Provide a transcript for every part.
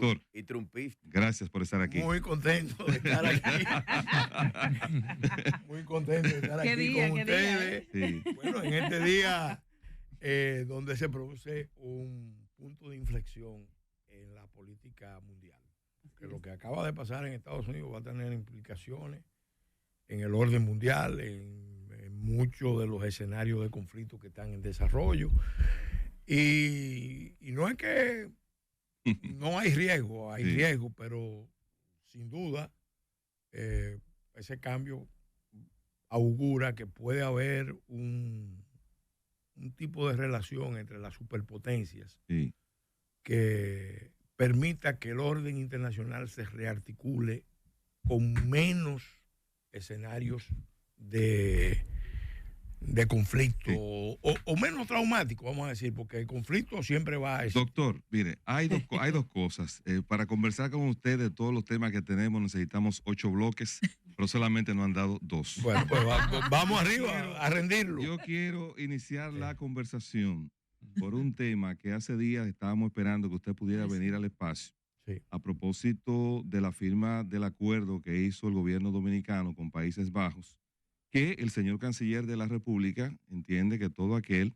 Doctor, y trumpista. Gracias por estar aquí. Muy contento de estar aquí. Muy contento de estar aquí con ustedes. Sí. Bueno, en este día donde se produce un punto de inflexión en la política mundial. Que lo que acaba de pasar en Estados Unidos va a tener implicaciones en el orden mundial, en muchos de los escenarios de conflicto que están en desarrollo. Y no es que no hay riesgo, hay riesgo, pero sin duda ese cambio augura que puede haber un tipo de relación entre las superpotencias que permita que el orden internacional se rearticule con menos escenarios de conflicto o menos traumático, vamos a decir, porque el conflicto siempre va a eso. Doctor, mire, hay dos cosas. Para conversar con usted de todos los temas que tenemos necesitamos 8 bloques, pero solamente nos han dado 2. Bueno, pues vamos arriba a rendirlo. Yo quiero iniciar la conversación por un tema que hace días estábamos esperando que usted pudiera venir al espacio. A propósito de la firma del acuerdo que hizo el gobierno dominicano con Países Bajos, que el señor canciller de la República entiende que todo aquel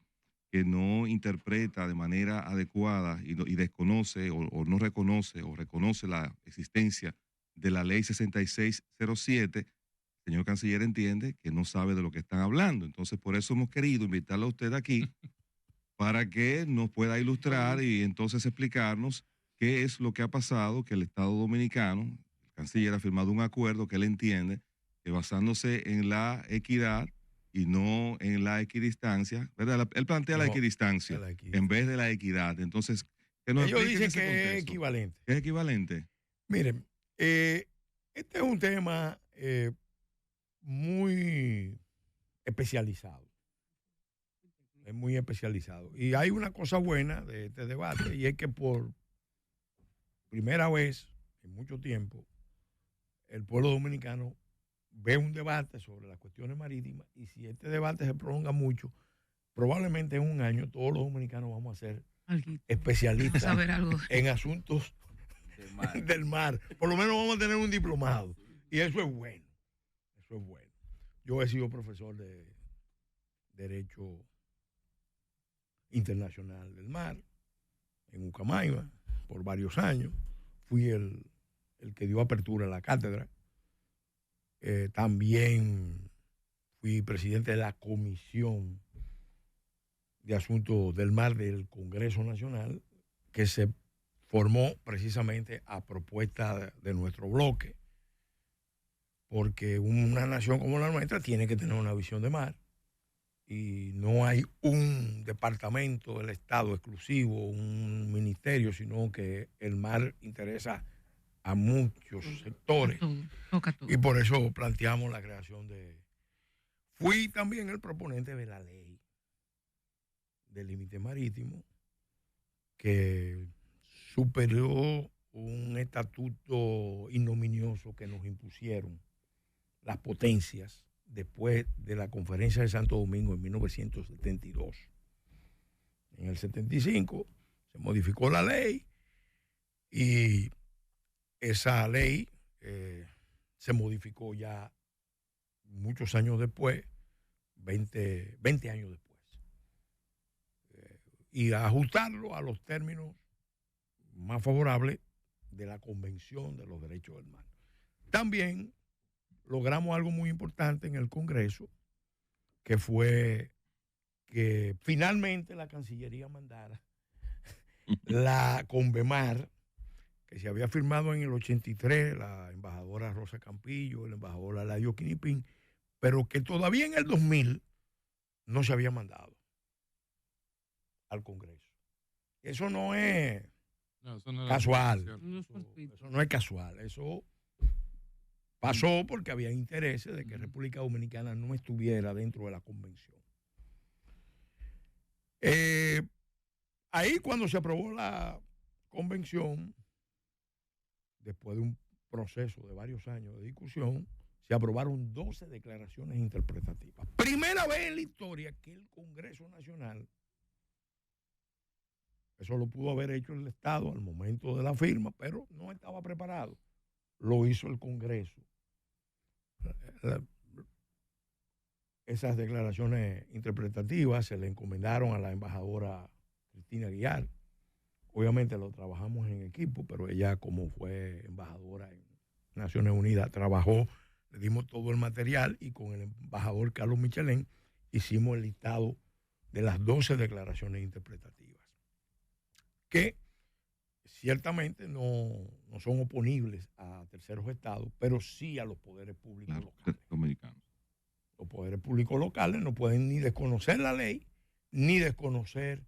que no interpreta de manera adecuada y desconoce o no reconoce o reconoce la existencia de la ley 6607, el señor canciller entiende que no sabe de lo que están hablando. Entonces, por eso hemos querido invitarlo a usted aquí para que nos pueda ilustrar y entonces explicarnos qué es lo que ha pasado, que el Estado Dominicano, el canciller ha firmado un acuerdo que él entiende que basándose en la equidad y no en la equidistancia, ¿verdad? Él plantea la equidistancia en vez de la equidad. Entonces, que nos ellos dicen ese que contexto. Es equivalente. ¿Es equivalente? Miren, este es un tema muy especializado. Es muy especializado. Y hay una cosa buena de este debate, y es que por primera vez en mucho tiempo, el pueblo dominicano ve un debate sobre las cuestiones marítimas, y si este debate se prolonga mucho, probablemente en un año todos los dominicanos vamos a ser especialistas en asuntos del mar. Por lo menos vamos a tener un diplomado, y eso es bueno. Eso es bueno. Yo he sido profesor de Derecho Internacional del Mar en Ucamaima por varios años. Fui el que dio apertura a la cátedra. También fui presidente de la Comisión de Asuntos del Mar del Congreso Nacional, que se formó precisamente a propuesta de nuestro bloque, porque una nación como la nuestra tiene que tener una visión de mar, y no hay un departamento del Estado exclusivo, un ministerio, sino que el mar interesa a muchos sectores. Toca todo. Y por eso planteamos la creación de... Fui también el proponente de la ley del límite marítimo, que superó un estatuto ignominioso que nos impusieron las potencias después de la conferencia de Santo Domingo en 1972. En el 75 se modificó la ley, y esa ley se modificó ya muchos años después, 20 años después, y a ajustarlo a los términos más favorables de la Convención de los Derechos del Mar. También logramos algo muy importante en el Congreso, que fue que finalmente la Cancillería mandara la Convemar, que se había firmado en el 83, la embajadora Rosa Campillo, el embajador Aladio Quinipín, pero que todavía en el 2000 no se había mandado al Congreso. Eso no es casual. Eso no es casual. Eso pasó porque había intereses de que República Dominicana no estuviera dentro de la convención. Ahí, cuando se aprobó la convención, después de un proceso de varios años de discusión, se aprobaron 12 declaraciones interpretativas. Primera vez en la historia que el Congreso Nacional, Eso lo pudo haber hecho el Estado al momento de la firma, pero no estaba preparado. Lo hizo el Congreso. Esas declaraciones interpretativas se le encomendaron a la embajadora Cristina Aguiar. Obviamente lo trabajamos en equipo, pero ella, como fue embajadora en Naciones Unidas, trabajó, le dimos todo el material y con el embajador Carlos Michelén hicimos el listado de las 12 declaraciones interpretativas, que ciertamente no son oponibles a terceros estados, pero sí a los poderes públicos locales. Dominicanos. Los poderes públicos locales no pueden ni desconocer la ley, ni desconocer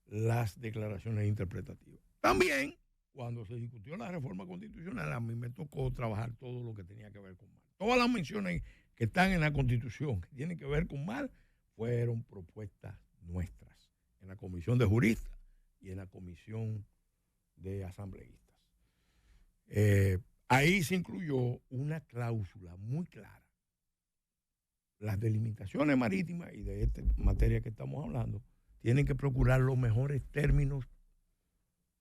las declaraciones interpretativas. También, cuando se discutió la reforma constitucional, a mí me tocó trabajar todo lo que tenía que ver con mal. Todas las menciones que están en la Constitución que tienen que ver con mal fueron propuestas nuestras en la Comisión de Juristas y en la Comisión de Asambleístas. Ahí se incluyó una cláusula muy clara. Las delimitaciones marítimas y de esta materia que estamos hablando tienen que procurar los mejores términos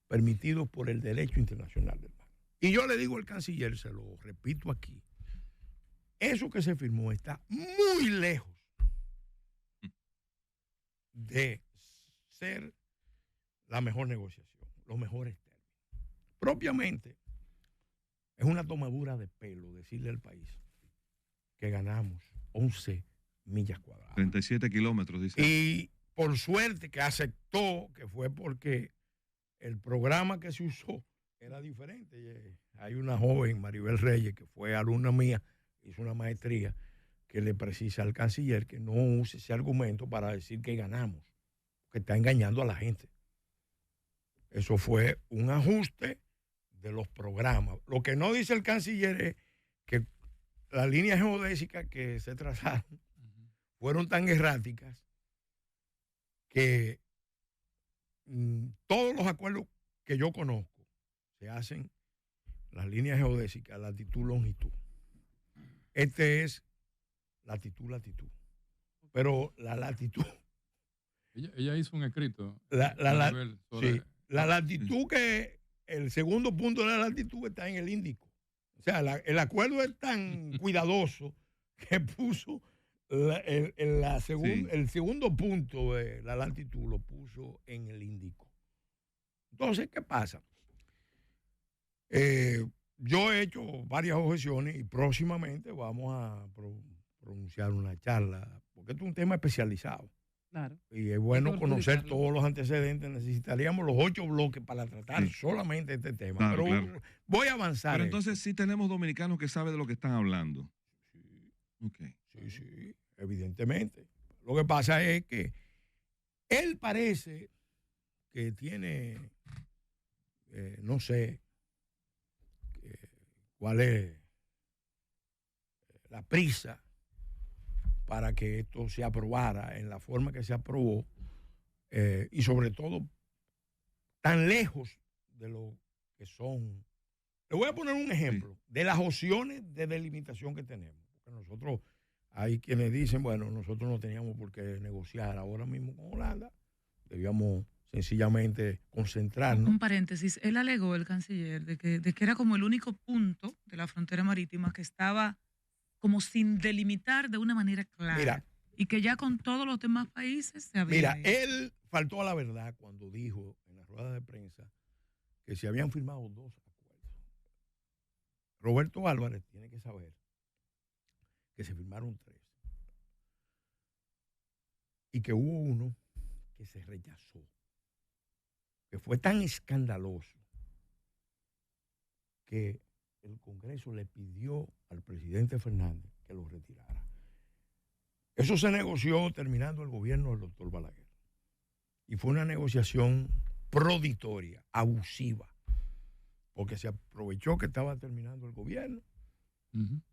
permitidos por el derecho internacional del mar. Y yo le digo al canciller, se lo repito aquí, eso que se firmó está muy lejos de ser la mejor negociación, los mejores términos. Propiamente, es una tomadura de pelo decirle al país que ganamos 11 millas cuadradas. 37 kilómetros, dice. Y por suerte que aceptó, que fue porque el programa que se usó era diferente. Hay una joven, Maribel Reyes, que fue alumna mía, hizo una maestría, que le precisa al canciller que no use ese argumento para decir que ganamos, que está engañando a la gente. Eso fue un ajuste de los programas. Lo que no dice el canciller es que las líneas geodésicas que se trazaron fueron tan erráticas que todos los acuerdos que yo conozco se hacen las líneas geodésicas, latitud, longitud. Este es latitud. Pero la latitud. Ella hizo un escrito. La latitud, que el segundo punto de la latitud está en el Índico. O sea, el acuerdo es tan cuidadoso que puso el segundo punto de la latitud, lo puso en el Índico. Entonces, ¿qué pasa? Yo he hecho varias objeciones y próximamente vamos a pronunciar una charla, porque esto es un tema especializado. Claro. Y es bueno conocer todos los antecedentes. Necesitaríamos los 8 bloques para tratar solamente este tema. Claro, pero claro. Voy a avanzar. Pero entonces sí tenemos dominicanos que saben de lo que están hablando. Sí. Okay. Sí, evidentemente. Lo que pasa es que él parece que tiene, no sé cuál es la prisa para que esto se aprobara en la forma que se aprobó, y sobre todo tan lejos de lo que son. Le voy a poner un ejemplo de las opciones de delimitación que tenemos. Porque nosotros, hay quienes dicen, bueno, nosotros no teníamos por qué negociar ahora mismo con Holanda, debíamos sencillamente concentrarnos. Un paréntesis, él alegó, el canciller, de que era como el único punto de la frontera marítima que estaba como sin delimitar de una manera clara. Mira, y que ya con todos los demás países se había. Mira, él faltó a la verdad cuando dijo en la rueda de prensa que se habían firmado 2 acuerdos. Roberto Álvarez tiene que saber que se firmaron 3 y que hubo uno que se rechazó, que fue tan escandaloso que el Congreso le pidió al presidente Fernández que lo retirara. Eso se negoció terminando el gobierno del doctor Balaguer. Y fue una negociación proditoria, abusiva, porque se aprovechó que estaba terminando el gobierno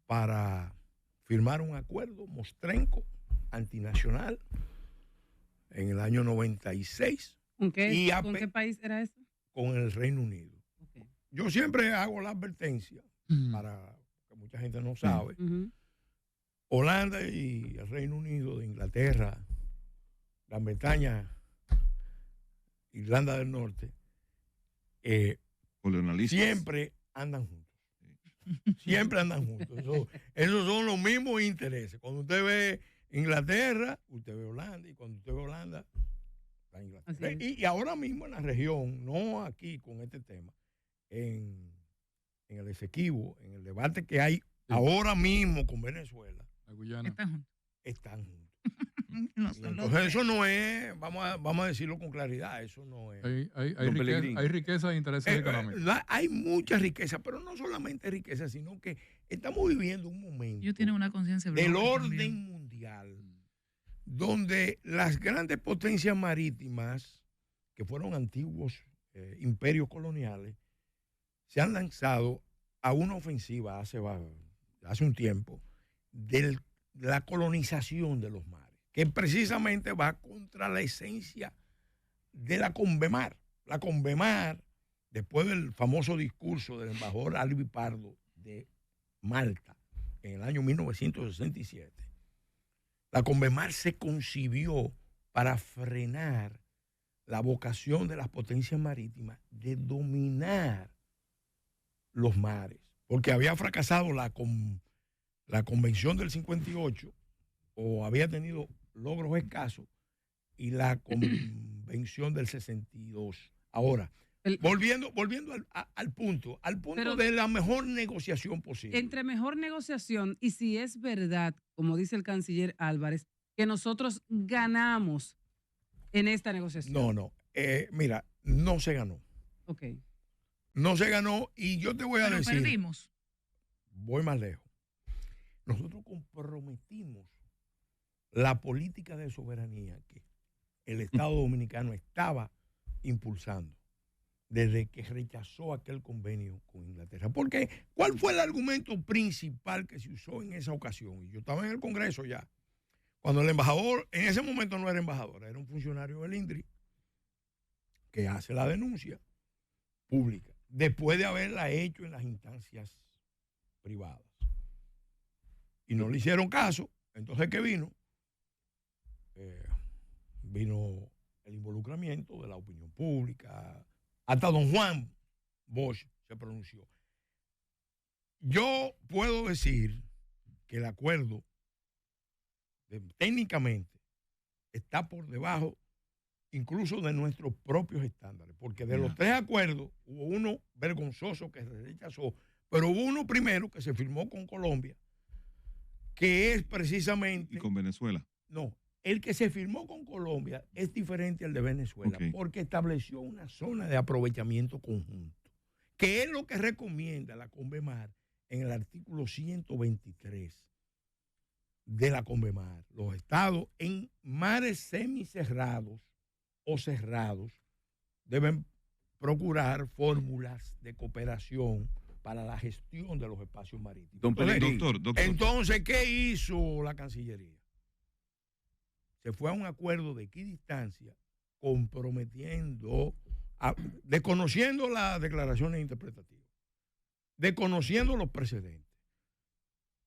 para firmar un acuerdo mostrenco, antinacional, en el año 96. ¿Con qué país era eso? Con el Reino Unido. Okay. Yo siempre hago la advertencia, para que mucha gente no sabe. Holanda y el Reino Unido, de Inglaterra, Gran Bretaña Irlanda del Norte, colonialistas. siempre andan juntos. Siempre andan juntos. Esos son los mismos intereses. Cuando usted ve Inglaterra, usted ve Holanda, y cuando usted ve Holanda, está Inglaterra. Y ahora mismo en la región, no aquí con este tema, en el Esequibo, en el debate que hay ahora mismo con Venezuela, la Guyana, están juntos. Entonces eso no es, vamos a decirlo con claridad, eso no es. Hay riqueza e intereses económicos. Hay mucha riqueza, pero no solamente riqueza, sino que estamos viviendo un momento una conciencia del orden mundial, donde las grandes potencias marítimas, que fueron antiguos imperios coloniales, se han lanzado a una ofensiva hace un tiempo de la colonización de los mares, que precisamente va contra la esencia de la Convemar. La Convemar, después del famoso discurso del embajador Alvi Pardo de Malta en el año 1967, la Convemar se concibió para frenar la vocación de las potencias marítimas de dominar los mares, porque había fracasado la convención del 58, o había tenido logros escasos, y la convención del 62. Ahora, volviendo al punto pero, de la mejor negociación posible. Entre mejor negociación, y si es verdad, como dice el canciller Álvarez, que nosotros ganamos en esta negociación. No. Mira, no se ganó. Ok. No se ganó, y yo te voy a decir. Perdimos. Voy más lejos. Nosotros comprometimos la política de soberanía que el Estado Dominicano estaba impulsando desde que rechazó aquel convenio con Inglaterra. Porque, ¿cuál fue el argumento principal que se usó en esa ocasión? Y yo estaba en el Congreso ya, cuando el embajador, en ese momento no era embajador, era un funcionario del INDRI, que hace la denuncia pública, después de haberla hecho en las instancias privadas. Y no le hicieron caso. Entonces, ¿qué vino? Vino el involucramiento de la opinión pública. Hasta don Juan Bosch se pronunció. Yo puedo decir que el acuerdo técnicamente está por debajo incluso de nuestros propios estándares, porque de los 3 acuerdos hubo uno vergonzoso que se rechazó, pero hubo uno primero que se firmó con Colombia, que es precisamente... ¿Y con Venezuela? No, el que se firmó con Colombia es diferente al de Venezuela, porque estableció una zona de aprovechamiento conjunto, que es lo que recomienda la Convemar en el artículo 123 de la Convemar. Los estados en mares semicerrados o cerrados deben procurar fórmulas de cooperación para la gestión de los espacios marítimos. Doctor. Entonces, ¿qué hizo la Cancillería? Se fue a un acuerdo de equidistancia comprometiendo, desconociendo las declaraciones interpretativas, desconociendo los precedentes,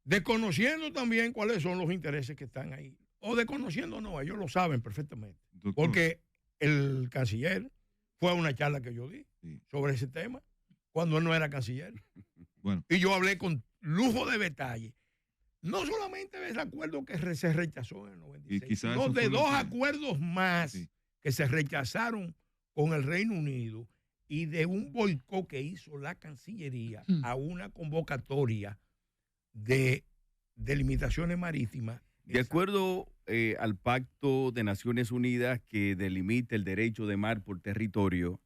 desconociendo también cuáles son los intereses que están ahí, o desconociendo no, ellos lo saben perfectamente, porque el canciller fue a una charla que yo di sobre ese tema cuando él no era canciller. Bueno. Y yo hablé con lujo de detalle, no solamente de ese acuerdo que se rechazó en el 96, sino de 2 acuerdos más que se rechazaron con el Reino Unido, y de un boicot que hizo la Cancillería a una convocatoria de delimitaciones marítimas. De acuerdo al Pacto de Naciones Unidas que delimita el derecho de mar por territorio,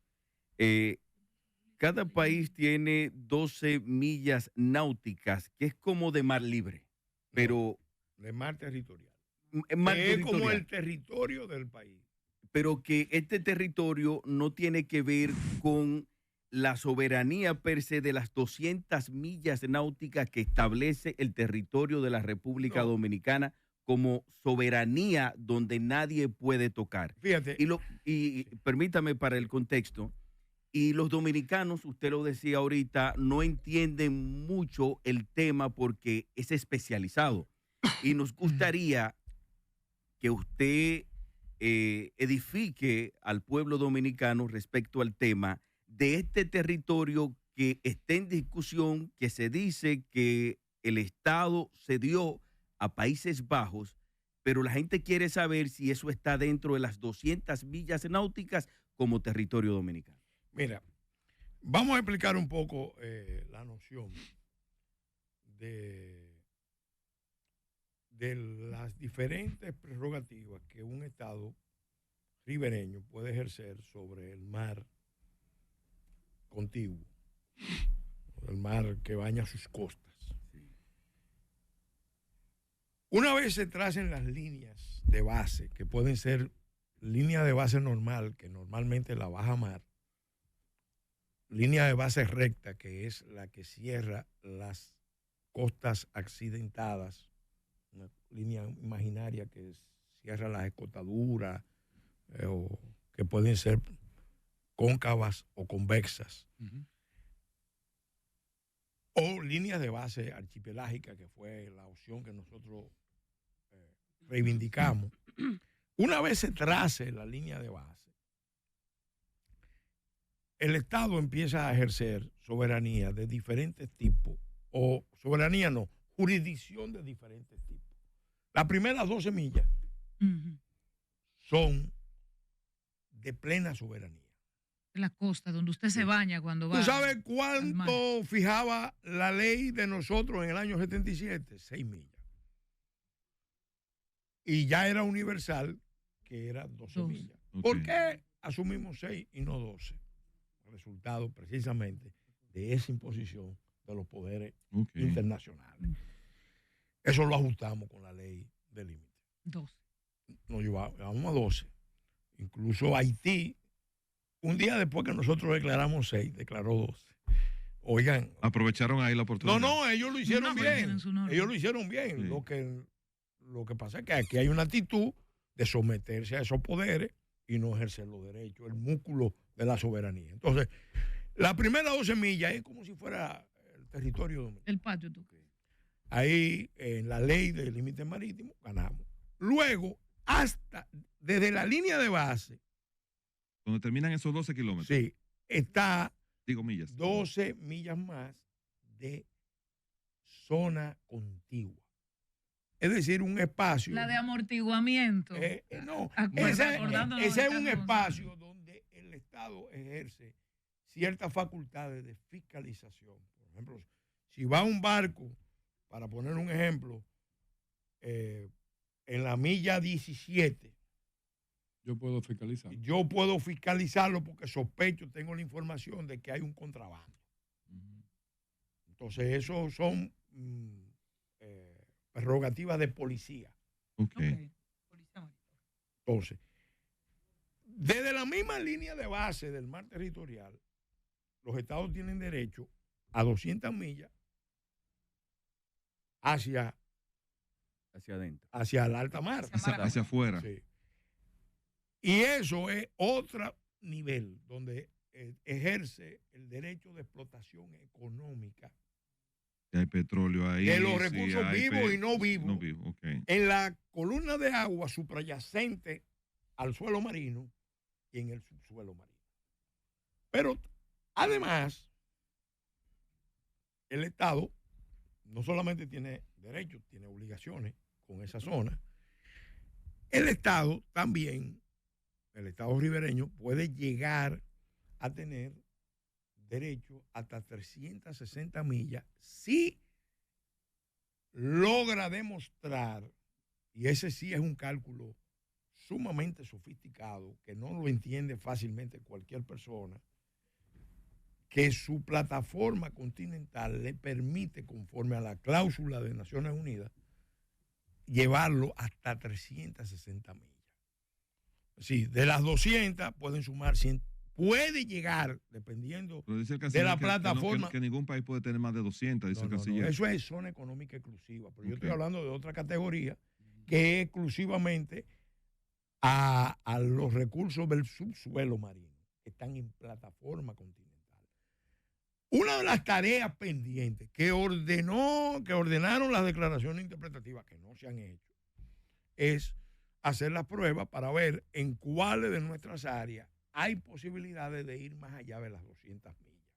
cada país tiene 12 millas náuticas, que es como de mar libre, pero... De mar territorial. Es como el territorio del país. Pero que este territorio no tiene que ver con la soberanía per se de las 200 millas náuticas que establece el territorio de la República Dominicana como soberanía donde nadie puede tocar. Fíjate. Y permítame para el contexto, y los dominicanos, usted lo decía ahorita, no entienden mucho el tema porque es especializado. Y nos gustaría que usted edifique al pueblo dominicano respecto al tema de este territorio que está en discusión, que se dice que el Estado cedió a Países Bajos, pero la gente quiere saber si eso está dentro de las 200 millas náuticas como territorio dominicano. Mira, vamos a explicar un poco la noción de las diferentes prerrogativas que un Estado ribereño puede ejercer sobre el mar contiguo, el mar que baña sus costas. Una vez se tracen las líneas de base, que pueden ser línea de base normal, que normalmente la baja mar, línea de base recta, que es la que cierra las costas accidentadas, una línea imaginaria que cierra las escotaduras, o que pueden ser cóncavas o convexas. O líneas de base archipelágica, que fue la opción que nosotros reivindicamos. Una vez se trace la línea de base, el Estado empieza a ejercer soberanía de diferentes tipos, o soberanía no, jurisdicción de diferentes tipos. Las primeras 12 millas son de plena soberanía. La costa, donde usted se baña cuando va. ¿Tú sabes cuánto fijaba la ley de nosotros en el año 77? 6 millas. Y ya era universal, que era 12 millas. Okay. ¿Por qué asumimos 6 y no 12? Resultado precisamente de esa imposición de los poderes internacionales. Eso lo ajustamos con la ley de límite. 12. Nos llevamos a 12. Incluso Haití, un día después que nosotros declaramos 6, declaró 12. Oigan. Aprovecharon ahí la oportunidad. No, ellos lo hicieron bien. Ellos lo hicieron bien. Sí. Lo que pasa es que aquí hay una actitud de someterse a esos poderes y no ejercer los derechos, el músculo de la soberanía. Entonces, la primera 12 millas es como si fuera el territorio dominicano. El patio, tú. Ahí, en la ley del límite marítimo, ganamos. Luego, desde la línea de base. Donde terminan esos 12 kilómetros. Sí, está. Millas. 12 millas más de zona contigua. Es decir, un espacio. La de amortiguamiento. No, ese es un espacio donde el Estado ejerce ciertas facultades de fiscalización. Por ejemplo, si va un barco, para poner un ejemplo, en la milla 17. Yo puedo fiscalizar. Yo puedo fiscalizarlo porque sospecho, tengo la información de que hay un contrabando. Entonces, eso son prerrogativas de policía. Okay. Entonces, desde la misma línea de base del mar territorial, los estados tienen derecho a 200 millas hacia adentro, hacia el alta mar, hacia afuera. Sí. Y eso es otro nivel donde ejerce el derecho de explotación económica. Hay petróleo ahí. De los recursos vivos y no vivos. No vivo, okay. En la columna de agua suprayacente al suelo marino y en el subsuelo marino. Pero además, el Estado no solamente tiene derechos, tiene obligaciones con esa zona. El Estado también, el Estado ribereño, puede llegar a tener derecho hasta 360 millas si logra demostrar, y ese sí es un cálculo sumamente sofisticado, que no lo entiende fácilmente cualquier persona, que su plataforma continental le permite, conforme a la cláusula de Naciones Unidas, llevarlo hasta 360 millas. Sí, de las 200 pueden sumar 100. Puede llegar, dependiendo de la plataforma. Que ningún país puede tener más de 200, dice el canciller. Eso es zona económica exclusiva. Pero yo estoy hablando de otra categoría que es exclusivamente a los recursos del subsuelo marino, que están en plataforma continental. Una de las tareas pendientes que ordenaron las declaraciones interpretativas, que no se han hecho, es hacer las pruebas para ver en cuáles de nuestras áreas hay posibilidades de ir más allá de las 200 millas.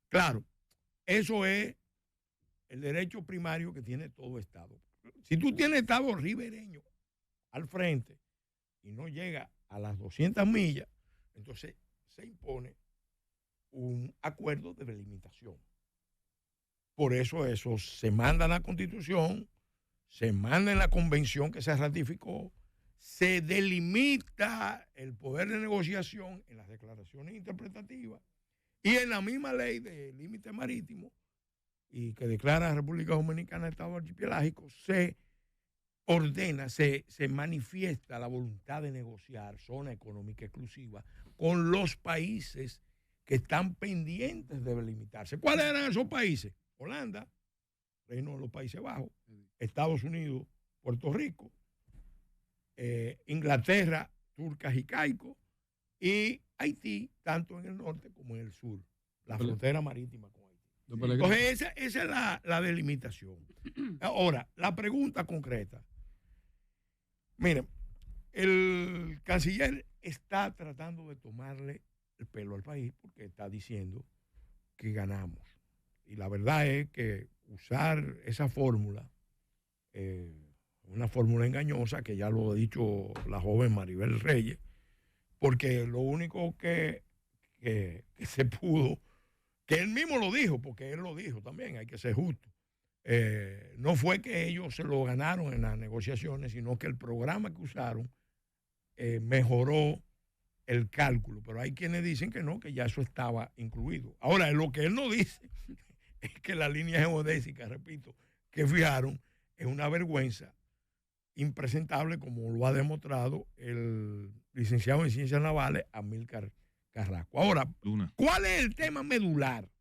Claro, eso es el derecho primario que tiene todo Estado. Si tú tienes Estado ribereño al frente y no llega a las 200 millas, entonces se impone un acuerdo de delimitación. Por eso se manda en la Constitución, se manda en la convención que se ratificó, se delimita el poder de negociación en las declaraciones interpretativas y en la misma ley de límite marítimo y que declara a la República Dominicana Estado archipelágico, se ordena, se manifiesta la voluntad de negociar zona económica exclusiva con los países que están pendientes de delimitarse. ¿Cuáles eran esos países? Holanda, Reino de los Países Bajos, Estados Unidos, Puerto Rico, Inglaterra, Turcas y Caicos, y Haití, tanto en el norte como en el sur, la frontera marítima con Haití. Entonces, esa es la delimitación. Ahora, la pregunta concreta. Miren, el canciller está tratando de tomarle el pelo al país porque está diciendo que ganamos. Y la verdad es que usar esa fórmula, una fórmula engañosa, que ya lo ha dicho la joven Maribel Reyes, porque lo único que se pudo, que él mismo lo dijo, porque él lo dijo también, hay que ser justo, no fue que ellos se lo ganaron en las negociaciones, sino que el programa que usaron mejoró el cálculo, pero hay quienes dicen que no, que ya eso estaba incluido. Ahora, lo que él no dice es que la línea geodésica, repito, que fijaron es una vergüenza impresentable, como lo ha demostrado el licenciado en Ciencias Navales, Amílcar Carrasco. Ahora, ¿cuál es el tema medular?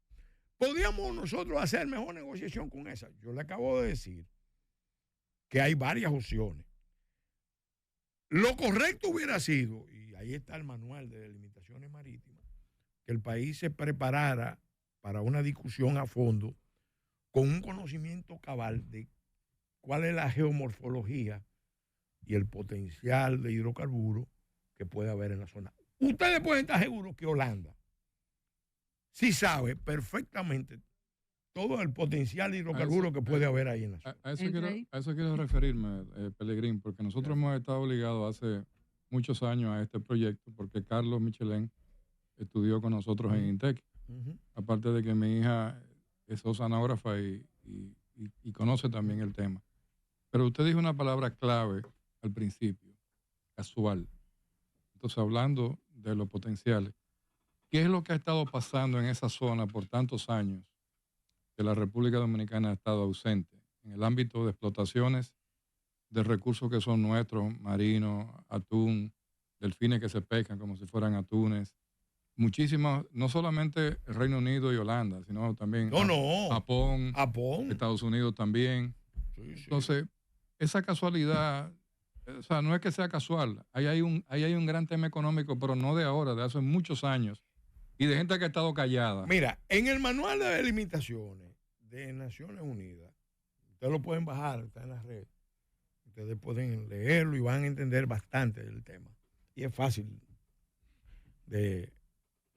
¿Podríamos nosotros hacer mejor negociación con esa? Yo le acabo de decir que hay varias opciones. Lo correcto hubiera sido, y ahí está el manual de delimitaciones marítimas, que el país se preparara para una discusión a fondo con un conocimiento cabal de cuál es la geomorfología y el potencial de hidrocarburos que puede haber en la zona. Ustedes pueden estar seguros que Holanda sí sabe perfectamente todo el potencial de hidrocarburos que puede haber ahí en la zona. A eso quiero referirme, Pelegrín, porque nosotros hemos estado obligados hace muchos años a este proyecto, porque Carlos Michelén estudió con nosotros en INTEC. Aparte de que mi hija es oceanógrafa y conoce también el tema. Pero usted dijo una palabra clave al principio, casual. Entonces, hablando de los potenciales, ¿qué es lo que ha estado pasando en esa zona por tantos años que la República Dominicana ha estado ausente en el ámbito de explotaciones de recursos que son nuestros, marinos, atún, delfines que se pescan como si fueran atunes? Muchísimas, no solamente el Reino Unido y Holanda, sino también Japón, Estados Unidos también. Sí. Entonces, esa casualidad, o sea, no es que sea casual. Ahí hay un gran tema económico, pero no de ahora, de hace muchos años, y de gente que ha estado callada. Mira, en el manual de delimitaciones de Naciones Unidas, ustedes lo pueden bajar, está en la red. Ustedes pueden leerlo y van a entender bastante del tema. Y es fácil de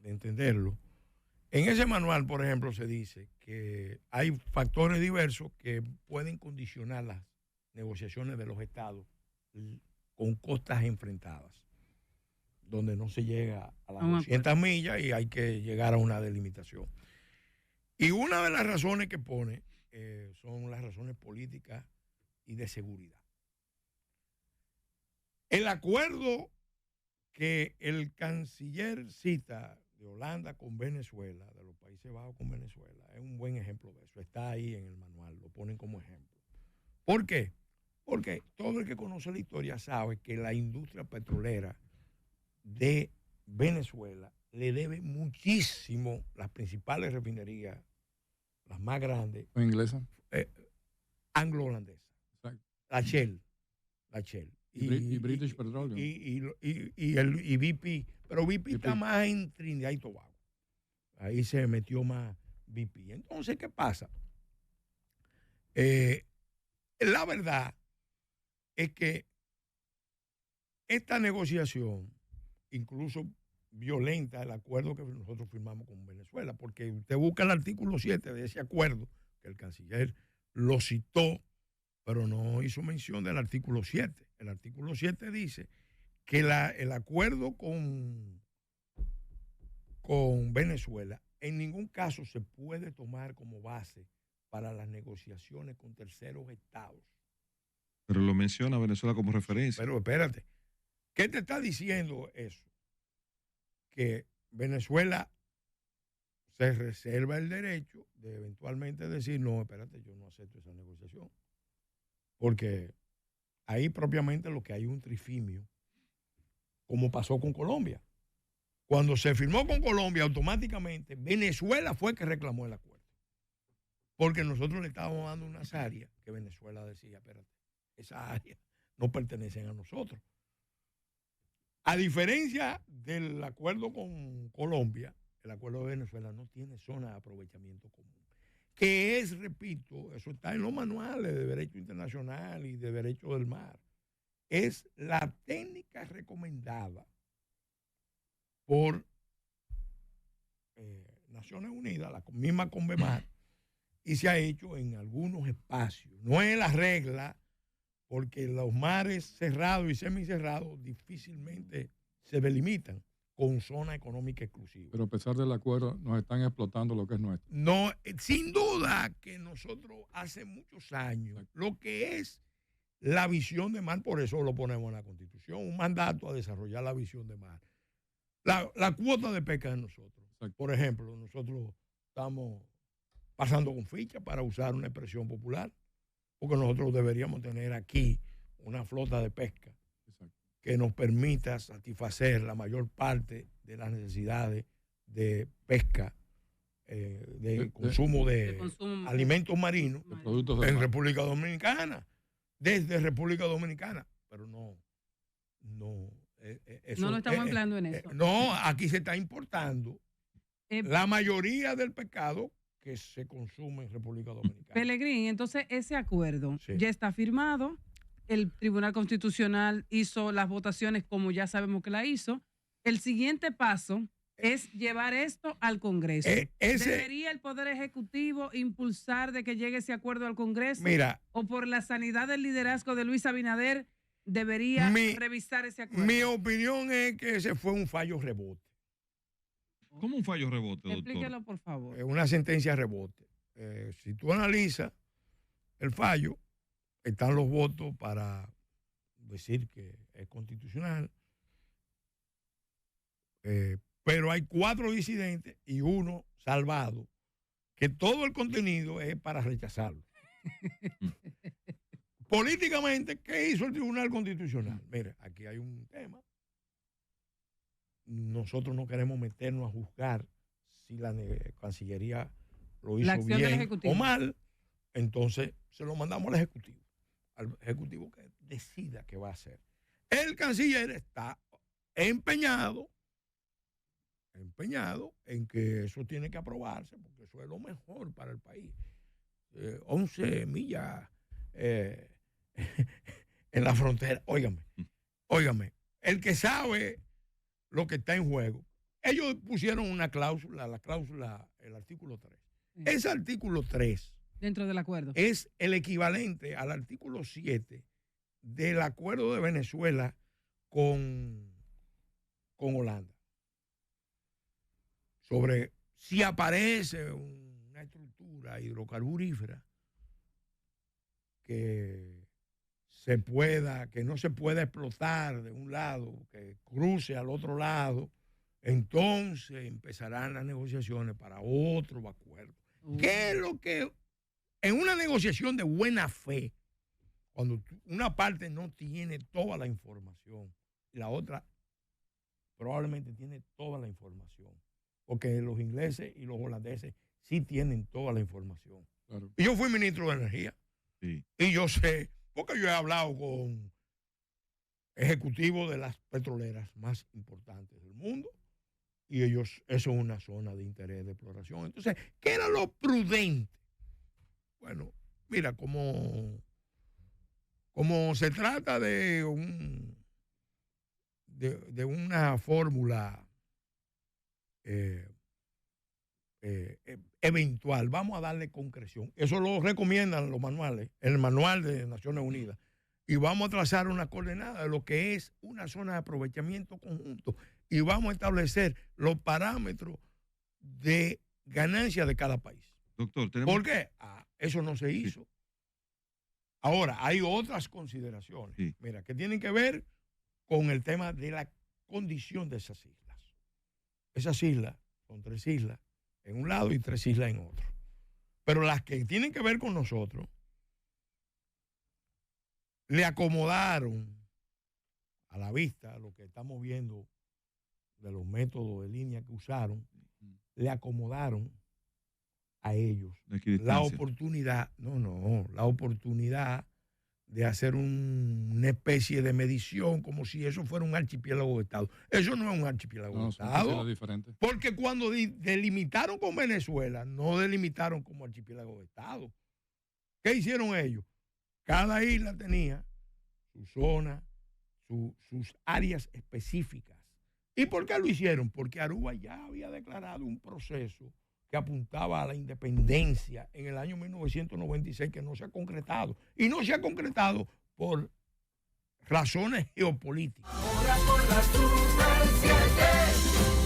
entenderlo. En ese manual, por ejemplo, se dice que hay factores diversos que pueden condicionar las negociaciones de los estados con costas enfrentadas, donde no se llega a las 200 millas y hay que llegar a una delimitación. Y una de las razones que pone son las razones políticas y de seguridad. El acuerdo que el canciller cita de Holanda con Venezuela, de los Países Bajos con Venezuela, es un buen ejemplo de eso. Está ahí en el manual, lo ponen como ejemplo. ¿Por qué? Porque todo el que conoce la historia sabe que la industria petrolera de Venezuela le debe muchísimo las principales refinerías, las más grandes. ¿O inglesa? Anglo-holandesa. La Shell. Y British Petroleum. Y BP. Pero BP está más en Trinidad y Tobago. Ahí se metió más BP. Entonces, ¿qué pasa? La verdad es que esta negociación, incluso violenta el acuerdo que nosotros firmamos con Venezuela, porque usted busca el artículo 7 de ese acuerdo, que el canciller lo citó, pero no hizo mención del artículo 7. El artículo 7 dice que el acuerdo con Venezuela en ningún caso se puede tomar como base para las negociaciones con terceros estados. Pero lo menciona Venezuela como referencia. Pero espérate, ¿qué te está diciendo eso? Que Venezuela se reserva el derecho de eventualmente decir, no, espérate, yo no acepto esa negociación. Porque ahí propiamente lo que hay es un trifimio, como pasó con Colombia. Cuando se firmó con Colombia, automáticamente Venezuela fue que reclamó el acuerdo. Porque nosotros le estábamos dando unas áreas que Venezuela decía, espérate, esas áreas no pertenecen a nosotros. A diferencia del acuerdo con Colombia, el acuerdo de Venezuela no tiene zona de aprovechamiento común. Que es, repito, eso está en los manuales de derecho internacional y de derecho del mar. Es la técnica recomendada por Naciones Unidas, la misma Convemar, y se ha hecho en algunos espacios. No es la regla, porque los mares cerrados y semicerrados difícilmente se delimitan con zona económica exclusiva. Pero a pesar del acuerdo, nos están explotando lo que es nuestro. No, sin duda que nosotros hace muchos años, lo que es la visión de mar, por eso lo ponemos en la Constitución, un mandato a desarrollar la visión de mar. La cuota de pesca de nosotros. Exacto. Por ejemplo, nosotros estamos pasando con ficha, para usar una expresión popular, porque nosotros deberíamos tener aquí una flota de pesca. Exacto. Que nos permita satisfacer la mayor parte de las necesidades de pesca, de consumo de alimentos marinos en República Dominicana, desde República Dominicana, pero no estamos empleando en eso. No, aquí se está importando la mayoría del pescado que se consume en República Dominicana. Pelegrín, entonces ese acuerdo ya está firmado. El Tribunal Constitucional hizo las votaciones como ya sabemos que la hizo. El siguiente paso es llevar esto al Congreso. ¿Debería el Poder Ejecutivo impulsar de que llegue ese acuerdo al Congreso? Mira, ¿O por la sanidad del liderazgo de Luis Abinader debería revisar ese acuerdo? Mi opinión es que ese fue un fallo rebote. ¿Cómo un fallo rebote, doctor? Explíquelo, por favor. Una sentencia rebote. Si tú analizas el fallo, están los votos para decir que es constitucional, pero hay 4 disidentes y 1 salvado, que todo el contenido es para rechazarlo. Políticamente, ¿qué hizo el Tribunal Constitucional? Mira, aquí hay un tema. Nosotros no queremos meternos a juzgar si la Cancillería lo hizo bien o mal, entonces se lo mandamos al Ejecutivo que decida qué va a hacer. El canciller está empeñado en que eso tiene que aprobarse, porque eso es lo mejor para el país. 11 millas en la frontera. Óigame, el que sabe lo que está en juego. Ellos pusieron una cláusula, el artículo 3. Sí. Ese artículo 3 dentro del acuerdo es el equivalente al artículo 7 del acuerdo de Venezuela con Holanda. Sobre si aparece una estructura hidrocarburífera que no se pueda explotar de un lado, que cruce al otro lado, entonces empezarán las negociaciones para otro acuerdo. ¿Qué es lo que en una negociación de buena fe, cuando una parte no tiene toda la información y la otra probablemente tiene toda la información, porque los ingleses y los holandeses sí tienen toda la información. Claro. Y yo fui ministro de Energía, sí, y yo sé, porque yo he hablado con ejecutivos de las petroleras más importantes del mundo y ellos, eso es una zona de interés de exploración. Entonces, ¿qué era lo prudente? Bueno, mira, como se trata de de una fórmula eventual, vamos a darle concreción. Eso lo recomiendan los manuales, el manual de Naciones Unidas. Y vamos a trazar una coordenada de lo que es una zona de aprovechamiento conjunto. Y vamos a establecer los parámetros de ganancia de cada país. Doctor, ¿por qué? Eso no se hizo. Ahora, hay otras consideraciones, mira, que tienen que ver con el tema de la condición de esas islas. Esas islas son 3 islas en un lado y 3 islas en otro. Pero las que tienen que ver con nosotros, le acomodaron a la vista lo que estamos viendo de los métodos de línea que usaron, le acomodaron a ellos la oportunidad, la oportunidad de hacer una especie de medición como si eso fuera un archipiélago de Estado. Eso no es un archipiélago de Estado. Porque cuando delimitaron con Venezuela, no delimitaron como archipiélago de Estado. ¿Qué hicieron ellos? Cada isla tenía su zona, sus áreas específicas. ¿Y por qué lo hicieron? Porque Aruba ya había declarado un proceso que apuntaba a la independencia en el año 1996 que no se ha concretado. Y no se ha concretado por razones geopolíticas. Ahora por la Super 7.